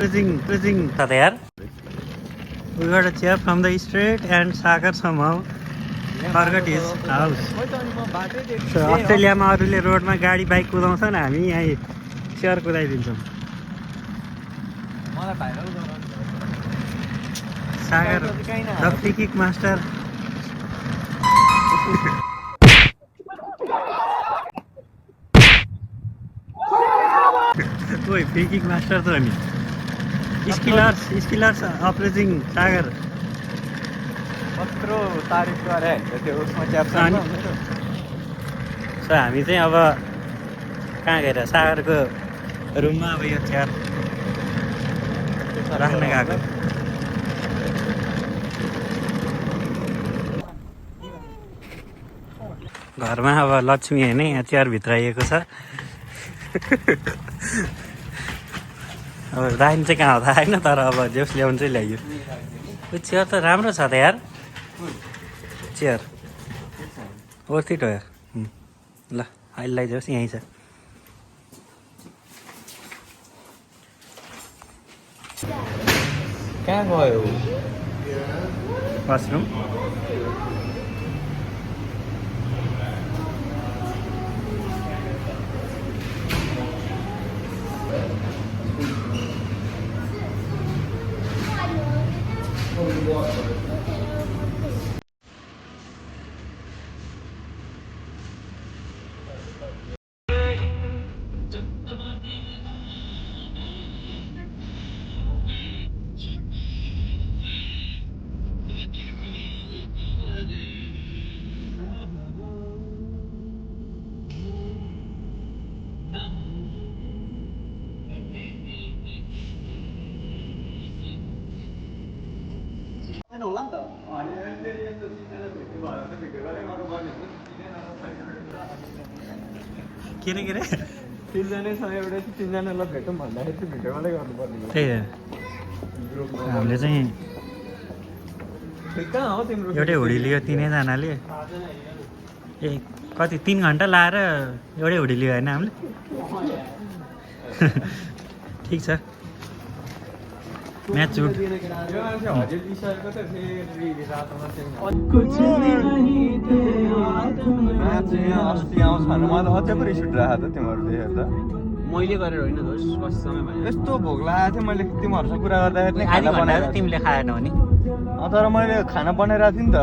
Cruising there. We got a chair from the street and Sagar somehow forgot his house. So अस्ट्रेलियामा अरूले रोडमा गाडी bike कुदाउँछन् हामी यहाँ चेयर कुदाइदिन्छौँ. Sagar the free kick master. ओइ फ्री किक मास्टर त नि. स्किलर्स अप्रेजिङ सागर. कत्रो तारिफ गरे त्यो उसमा क्याप्सन. सो हामी चाहिँ अब कहाँ गएर सागरको रुममा अब यो चेयर राख्न गएको. घरमा अब लक्ष्मी होइन यहाँ चेयर भित्राइएको छ. अब राइन चाहिँ कहाँ थाहा होइन तर अब जेस ल्याउनु चाहिँ ल्याइयो. यो चेयर त राम्रो छ त यार. चेयर वर्थ इट हो यार. ल अहिले लगाइदियोस् यहीँ छ. कहाँ गयो वासरुम. के रे तिनजनासँग एउटा तिनजनालाई भेटौँ भन्दाखेरि चाहिँ भिडियो कलै गर्नुपर्ने. त्यही हामीले चाहिँ कहाँ हो तिम्रो? एउटै हुडी लियो तिनैजनाले. ए कति 3 घन्टा लाएर एउटै हुडी लियो होइन हामीले. ठिक छ. म्याच उठ. अस्ति आउँछ भने मलाई अझै पो रिस उठिरहेको थियो तिमीहरू देखेर त. मैले गरेर होइन दोष कति समय भयो. यस्तो भोक लागेको थियो मैले तिमीहरूसँग कुरा गर्दाखेरि नै आधी खाना घन्टा बनाएर. तिमीले खाएन भने तर मैले खाना बनाइरहेको थिएँ नि त.